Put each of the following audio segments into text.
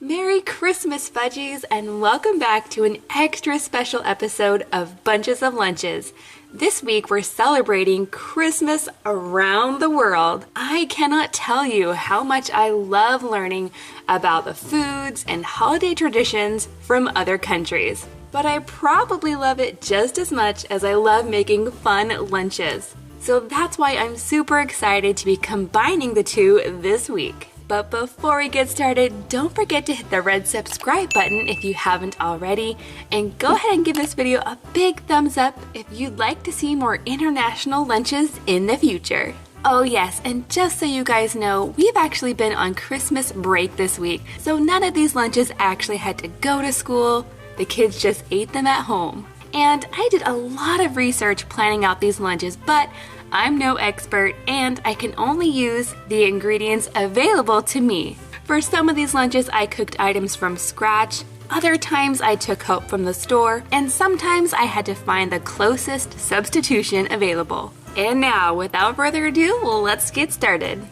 Merry Christmas, Fudgies, and welcome back to an extra special episode of Bunches of Lunches. This week we're celebrating Christmas around the world. I cannot tell you how much I love learning about the foods and holiday traditions from other countries. But I probably love it just as much as I love making fun lunches. So that's why I'm super excited to be combining the two this week. But before we get started, don't forget to hit the red subscribe button if you haven't already, and go ahead and give this video a big thumbs up if you'd like to see more international lunches in the future. Oh yes, and just so you guys know, we've actually been on Christmas break this week, so none of these lunches actually had to go to school. The kids just ate them at home. And I did a lot of research planning out these lunches, but I'm no expert and I can only use the ingredients available to me. For some of these lunches, I cooked items from scratch. Other times I took help from the store, and sometimes I had to find the closest substitution available. And now, without further ado, let's get started.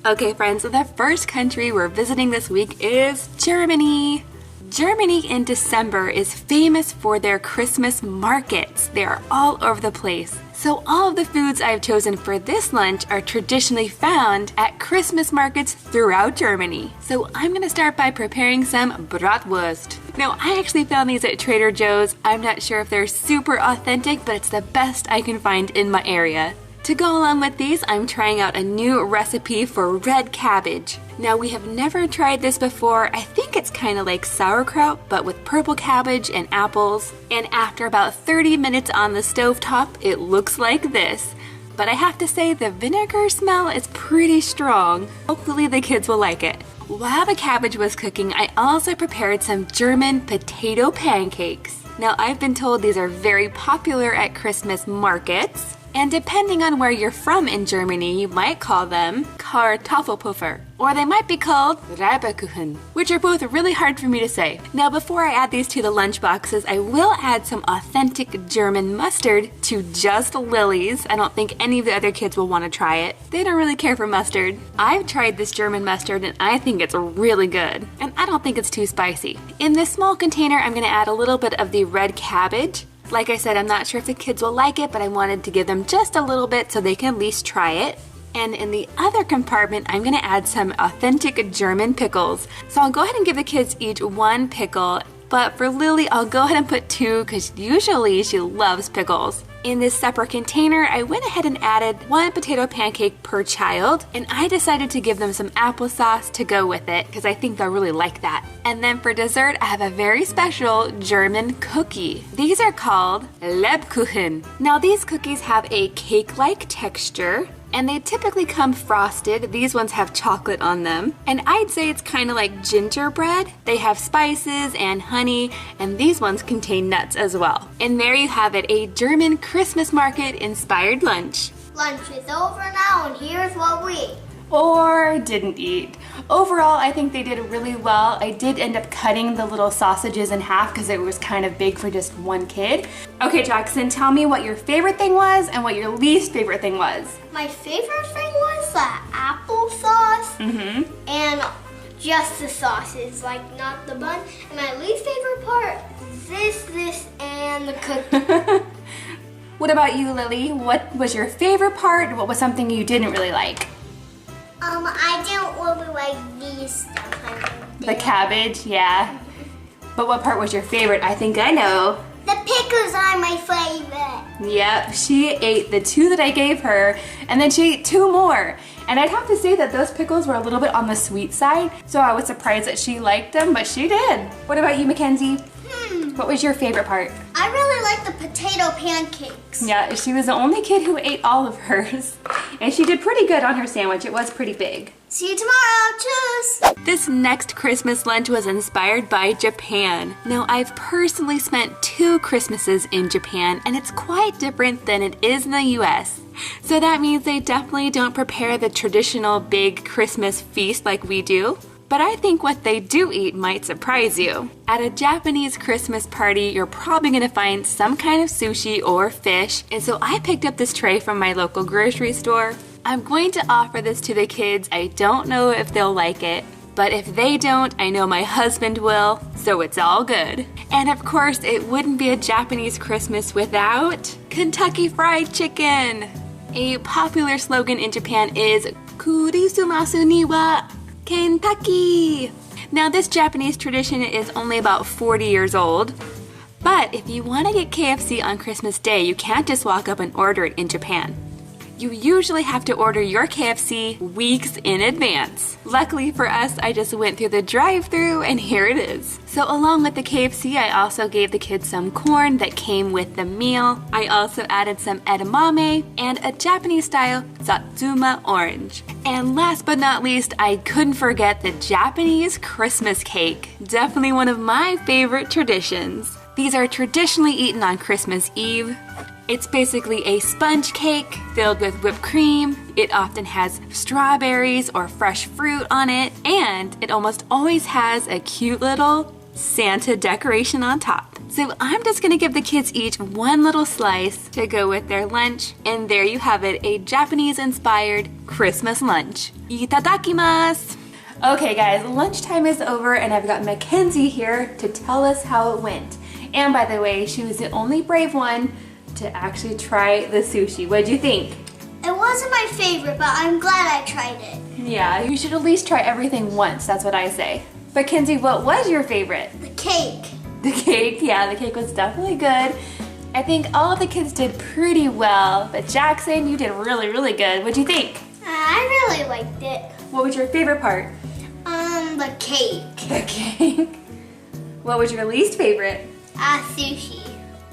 Okay friends, the first country we're visiting this week is Germany. Germany in December is famous for their Christmas markets. They are all over the place. So all of the foods I've chosen for this lunch are traditionally found at Christmas markets throughout Germany. So I'm gonna start by preparing some bratwurst. Now, I actually found these at Trader Joe's. I'm not sure if they're super authentic, but it's the best I can find in my area. To go along with these, I'm trying out a new recipe for red cabbage. Now, we have never tried this before. I think it's kind of like sauerkraut, but with purple cabbage and apples. And after about 30 minutes on the stovetop, it looks like this. But I have to say, the vinegar smell is pretty strong. Hopefully the kids will like it. While the cabbage was cooking, I also prepared some German potato pancakes. Now, I've been told these are very popular at Christmas markets. And depending on where you're from in Germany, you might call them Kartoffelpuffer, or they might be called Reibekuchen, which are both really hard for me to say. Now, before I add these to the lunch boxes, I will add some authentic German mustard to just Lily's. I don't think any of the other kids will want to try it. They don't really care for mustard. I've tried this German mustard and I think it's really good, and I don't think it's too spicy. In this small container, I'm going to add a little bit of the red cabbage. Like I said, I'm not sure if the kids will like it, but I wanted to give them just a little bit so they can at least try it. And in the other compartment, I'm going to add some authentic German pickles. So I'll go ahead and give the kids each one pickle, but for Lily, I'll go ahead and put two because usually she loves pickles. In this separate container, I went ahead and added one potato pancake per child, and I decided to give them some applesauce to go with it because I think they'll really like that. And then for dessert, I have a very special German cookie. These are called Lebkuchen. Now these cookies have a cake-like texture, and they typically come frosted. These ones have chocolate on them. And I'd say it's kind of like gingerbread. They have spices and honey, and these ones contain nuts as well. And there you have it, a German Christmas market inspired lunch. Lunch is over now, and here's what we ate. Or didn't eat. Overall, I think they did really well. I did end up cutting the little sausages in half because it was kind of big for just one kid. Okay, Jackson, tell me what your favorite thing was and what your least favorite thing was. My favorite thing was the applesauce and just the sauces, like not the bun. And my least favorite part, this, and the cookie. What about you, Lily? What was your favorite part? What was something you didn't really like? I didn't really like these stuff. The cabbage, yeah. But what part was your favorite? I think I know. The pickles are my favorite. Yep, she ate the two that I gave her, and then she ate two more. And I'd have to say that those pickles were a little bit on the sweet side, so I was surprised that she liked them, but she did. What about you, Mackenzie? What was your favorite part? I really like the potato pancakes. Yeah, she was the only kid who ate all of hers. And she did pretty good on her sandwich. It was pretty big. See you tomorrow. Cheers! This next Christmas lunch was inspired by Japan. Now, I've personally spent 2 Christmases in Japan, and it's quite different than it is in the US. So that means they definitely don't prepare the traditional big Christmas feast like we do. But I think what they do eat might surprise you. At a Japanese Christmas party, you're probably gonna find some kind of sushi or fish, and so I picked up this tray from my local grocery store. I'm going to offer this to the kids. I don't know if they'll like it. But if they don't, I know my husband will, so it's all good. And of course, it wouldn't be a Japanese Christmas without Kentucky Fried Chicken. A popular slogan in Japan is Kurisumasu ni wa Kentucky. Now this Japanese tradition is only about 40 years old. But if you want to get KFC on Christmas Day, you can't just walk up and order it in Japan. You usually have to order your KFC weeks in advance. Luckily for us, I just went through the drive-thru and here it is. So along with the KFC, I also gave the kids some corn that came with the meal. I also added some edamame and a Japanese-style satsuma orange. And last but not least, I couldn't forget the Japanese Christmas cake. Definitely one of my favorite traditions. These are traditionally eaten on Christmas Eve. It's basically a sponge cake filled with whipped cream. It often has strawberries or fresh fruit on it, and it almost always has a cute little Santa decoration on top. So I'm just gonna give the kids each one little slice to go with their lunch, and there you have it, a Japanese-inspired Christmas lunch. Itadakimasu! Okay guys, lunchtime is over and I've got Mackenzie here to tell us how it went. And by the way, she was the only brave one to actually try the sushi. What'd you think? It wasn't my favorite, but I'm glad I tried it. Yeah, you should at least try everything once, that's what I say. But Kenzie, what was your favorite? The cake. The cake, yeah, the cake was definitely good. I think all of the kids did pretty well, but Jackson, you did really, really good. What'd you think? I really liked it. What was your favorite part? The cake. The cake. What was your least favorite? Sushi.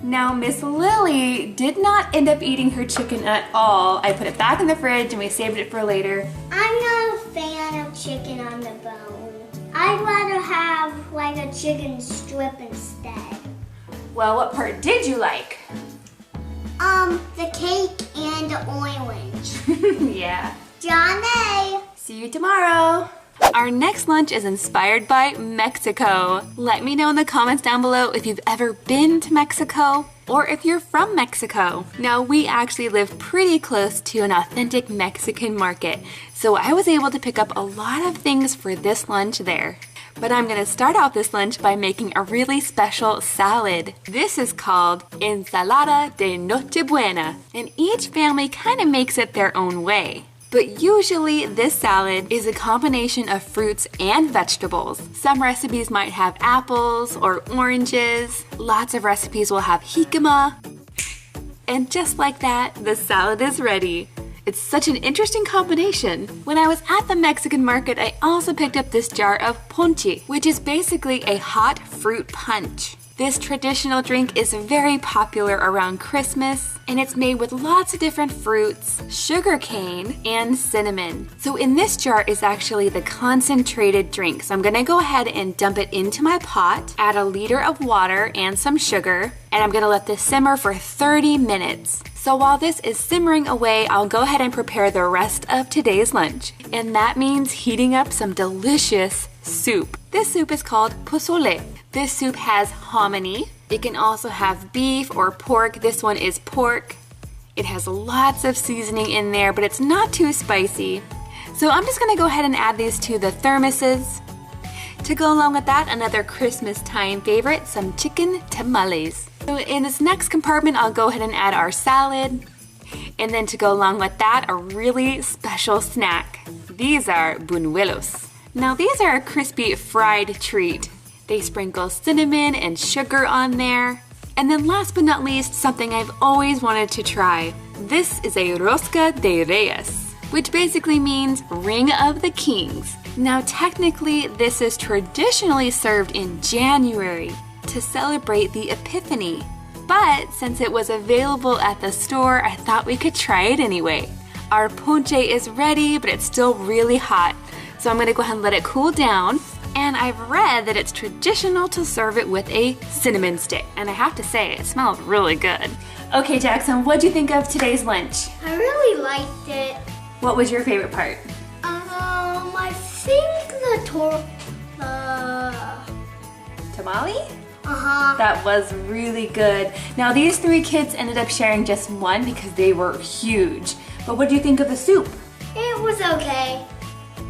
Now, Miss Lily did not end up eating her chicken at all. I put it back in the fridge and we saved it for later. I'm not a fan of chicken on the bone. I'd rather have like a chicken strip instead. Well, what part did you like? The cake and the orange. Yeah. Johnny! See you tomorrow. Our next lunch is inspired by Mexico. Let me know in the comments down below if you've ever been to Mexico or if you're from Mexico. Now, we actually live pretty close to an authentic Mexican market, so I was able to pick up a lot of things for this lunch there. But I'm gonna start off this lunch by making a really special salad. This is called Ensalada de Nochebuena, and each family kind of makes it their own way. But usually this salad is a combination of fruits and vegetables. Some recipes might have apples or oranges. Lots of recipes will have jicama. And just like that, the salad is ready. It's such an interesting combination. When I was at the Mexican market, I also picked up this jar of ponche, which is basically a hot fruit punch. This traditional drink is very popular around Christmas, and it's made with lots of different fruits, sugar cane, and cinnamon. So in this jar is actually the concentrated drink. So I'm gonna go ahead and dump it into my pot, add a liter of water and some sugar, and I'm gonna let this simmer for 30 minutes. So while this is simmering away, I'll go ahead and prepare the rest of today's lunch. And that means heating up some delicious soup. This soup is called pozole. This soup has hominy. It can also have beef or pork. This one is pork. It has lots of seasoning in there, but it's not too spicy. So I'm just gonna go ahead and add these to the thermoses. To go along with that, another Christmas time favorite, some chicken tamales. So in this next compartment, I'll go ahead and add our salad. And then to go along with that, a really special snack. These are buñuelos. Now these are a crispy fried treat. They sprinkle cinnamon and sugar on there. And then last but not least, something I've always wanted to try. This is a rosca de reyes, which basically means ring of the kings. Now technically, this is traditionally served in January to celebrate the Epiphany. But since it was available at the store, I thought we could try it anyway. Our ponche is ready, but it's still really hot. So I'm gonna go ahead and let it cool down. And I've read that it's traditional to serve it with a cinnamon stick. And I have to say, it smells really good. Okay, Jackson, what'd you think of today's lunch? I really liked it. What was your favorite part? I think the Tamale? Uh-huh. That was really good. Now, these three kids ended up sharing just one because they were huge. But what do you think of the soup? It was okay.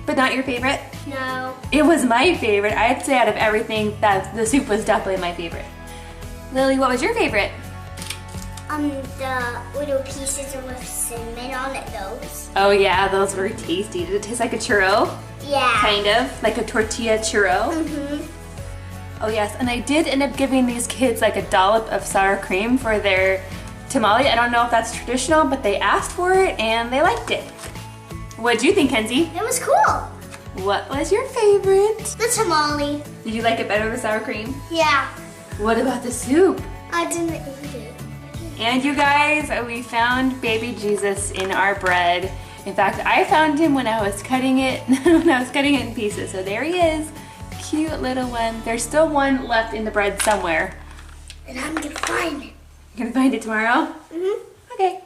But not your favorite? No. It was my favorite. I'd say out of everything, that the soup was definitely my favorite. Lily, what was your favorite? The little pieces with cinnamon on it, those. Oh yeah, those were tasty. Did it taste like a churro? Yeah. Kind of, like a tortilla churro? Mm-hmm. Oh yes, and I did end up giving these kids like a dollop of sour cream for their tamale. I don't know if that's traditional, but they asked for it and they liked it. What'd you think, Kenzie? It was cool. What was your favorite? The tamale. Did you like it better with sour cream? Yeah. What about the soup? I didn't eat it. And you guys, we found baby Jesus in our bread. In fact, I found him when I was cutting it, in pieces. So there he is, cute little one. There's still one left in the bread somewhere. And I'm gonna find it. You're gonna find it tomorrow? Mm-hmm. Okay.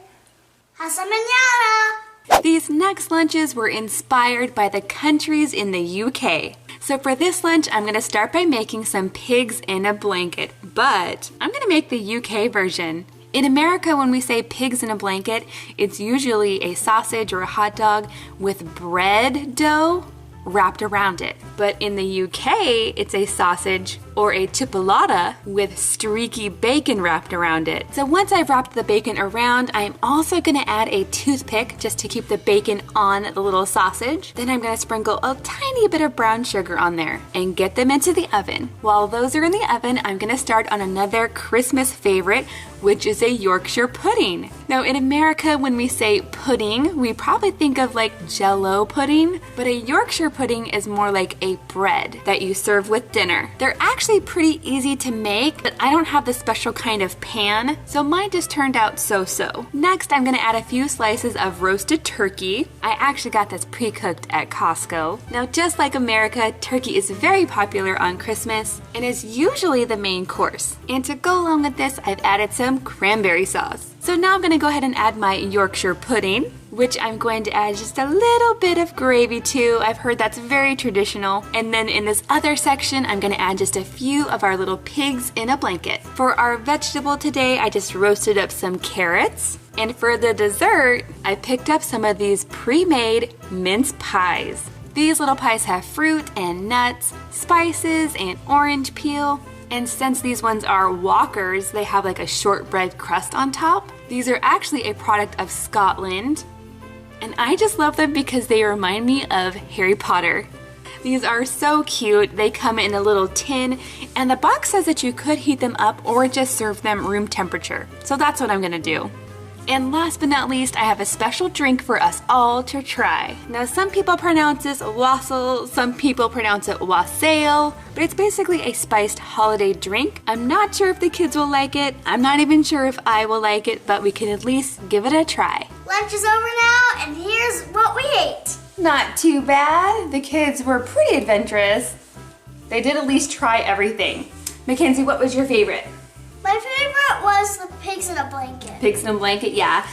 Hasta mañana. These next lunches were inspired by the countries in the UK. So for this lunch, I'm gonna start by making some pigs in a blanket, but I'm gonna make the UK version. In America, when we say pigs in a blanket, it's usually a sausage or a hot dog with bread dough wrapped around it. But in the UK, it's a sausage or a chipolata with streaky bacon wrapped around it. So once I've wrapped the bacon around, I'm also gonna add a toothpick just to keep the bacon on the little sausage. Then I'm gonna sprinkle a tiny bit of brown sugar on there and get them into the oven. While those are in the oven, I'm gonna start on another Christmas favorite, which is a Yorkshire pudding. Now in America, when we say pudding, we probably think of like Jell-O pudding, but a Yorkshire pudding is more like a bread that you serve with dinner. They're actually pretty easy to make, but I don't have the special kind of pan, so mine just turned out so-so. Next, I'm gonna add a few slices of roasted turkey. I actually got this pre-cooked at Costco. Now, just like America, turkey is very popular on Christmas and is usually the main course. And to go along with this, I've added some cranberry sauce. So now I'm gonna go ahead and add my Yorkshire pudding, which I'm going to add just a little bit of gravy to. I've heard that's very traditional. And then in this other section, I'm gonna add just a few of our little pigs in a blanket. For our vegetable today, I just roasted up some carrots. And for the dessert, I picked up some of these pre-made mince pies. These little pies have fruit and nuts, spices, and orange peel. And since these ones are Walkers, they have like a shortbread crust on top. These are actually a product of Scotland. And I just love them because they remind me of Harry Potter. These are so cute. They come in a little tin, and the box says that you could heat them up or just serve them room temperature. So that's what I'm gonna do. And last but not least, I have a special drink for us all to try. Now, some people pronounce this wassail, some people pronounce it wassail, but it's basically a spiced holiday drink. I'm not sure if the kids will like it. I'm not even sure if I will like it, but we can at least give it a try. Lunch is over now, and here's what we ate. Not too bad. The kids were pretty adventurous. They did at least try everything. Mackenzie, what was your favorite? My favorite was the pigs in a blanket. Pigs in a blanket, yeah.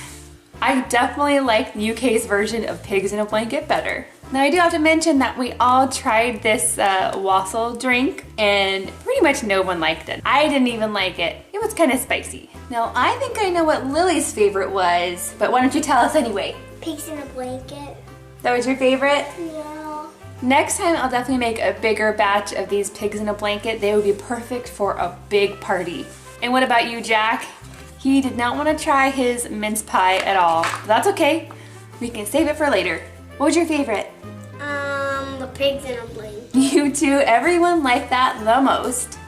I definitely like the UK's version of pigs in a blanket better. Now I do have to mention that we all tried this wassail drink and pretty much no one liked it. I didn't even like it. It was kind of spicy. Now I think I know what Lily's favorite was, but why don't you tell us anyway? Pigs in a blanket. That was your favorite? Yeah. Next time I'll definitely make a bigger batch of these pigs in a blanket. They would be perfect for a big party. And what about you, Jack? He did not want to try his mince pie at all. That's okay. We can save it for later. What was your favorite? The pigs in a blanket. You too. Everyone liked that the most.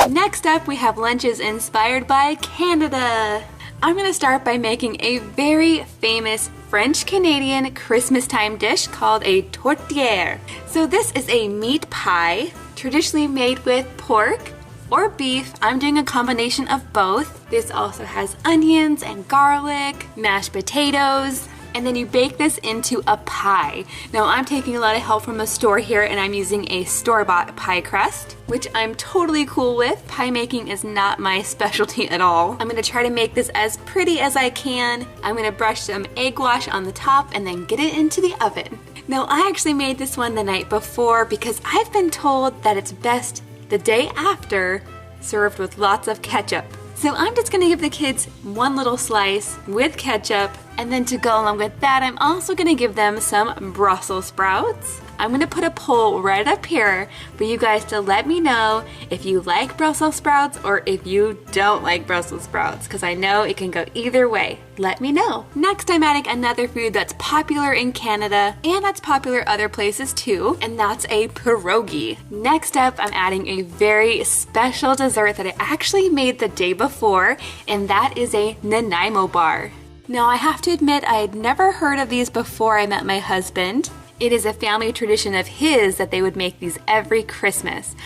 Next up, we have lunches inspired by Canada. I'm gonna start by making a very famous French-Canadian Christmas time dish called a tourtière. So this is a meat pie, traditionally made with pork or beef. I'm doing a combination of both. This also has onions and garlic, mashed potatoes, and then you bake this into a pie. Now I'm taking a lot of help from a store here and I'm using a store-bought pie crust, which I'm totally cool with. Pie making is not my specialty at all. I'm gonna try to make this as pretty as I can. I'm gonna brush some egg wash on the top and then get it into the oven. Now I actually made this one the night before because I've been told that it's best the day after, served with lots of ketchup. So I'm just gonna give the kids one little slice with ketchup, and then to go along with that, I'm also gonna give them some Brussels sprouts. I'm going to put a poll right up here for you guys to let me know if you like Brussels sprouts or if you don't like Brussels sprouts, because I know it can go either way. Let me know. Next, I'm adding another food that's popular in Canada and that's popular other places too, and that's a pierogi. Next up, I'm adding a very special dessert that I actually made the day before, and that is a Nanaimo bar. Now, I have to admit I had never heard of these before I met my husband. It is a family tradition of his that they would make these every Christmas.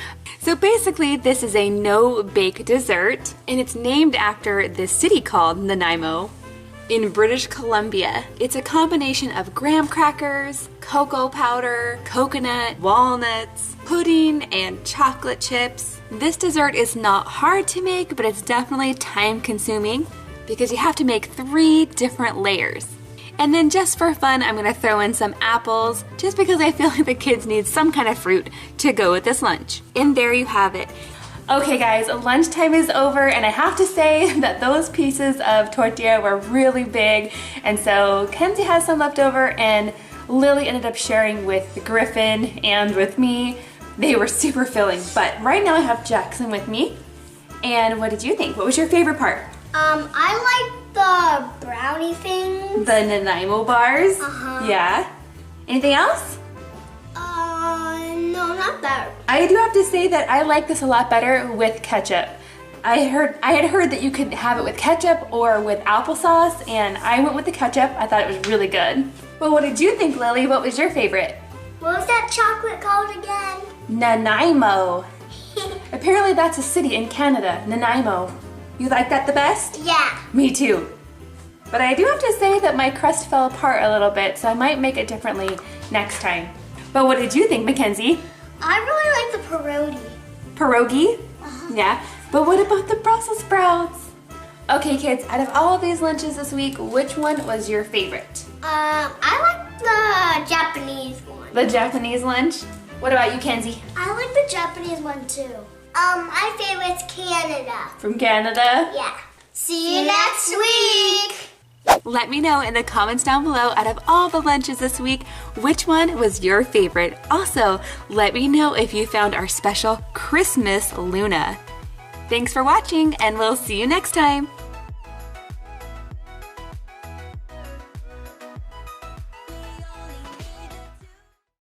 So basically, this is a no-bake dessert, and it's named after this city called Nanaimo in British Columbia. It's a combination of graham crackers, cocoa powder, coconut, walnuts, pudding, and chocolate chips. This dessert is not hard to make, but it's definitely time-consuming because you have to make 3 different layers. And then just for fun, I'm going to throw in some apples, just because I feel like the kids need some kind of fruit to go with this lunch. And there you have it. Okay guys, lunchtime is over, and I have to say that those pieces of tortilla were really big, and so Kenzie has some left over, and Lily ended up sharing with Griffin and with me. They were super filling, but right now I have Jackson with me. And what did you think? What was your favorite part? I like the brownie things. The Nanaimo bars? Yeah. Anything else? No, not that. I do have to say that I like this a lot better with ketchup. I had heard that you could have it with ketchup or with applesauce, and I went with the ketchup. I thought it was really good. Well, what did you think, Lily? What was your favorite? What was that chocolate called again? Nanaimo. Apparently that's a city in Canada, Nanaimo. You like that the best? Yeah. Me too. But I do have to say that my crust fell apart a little bit, so I might make it differently next time. But what did you think, Mackenzie? I really like the pierogi. Pierogi? Yeah. But what about the Brussels sprouts? Okay, kids, out of all of these lunches this week, which one was your favorite? I like the Japanese one. The Japanese lunch? What about you, Kenzie? I like the Japanese one too. My favorite's Canada. From Canada? Yeah. See you next week. Let me know in the comments down below, out of all the lunches this week, which one was your favorite. Also, let me know if you found our special Christmas Luna. Thanks for watching, and we'll see you next time.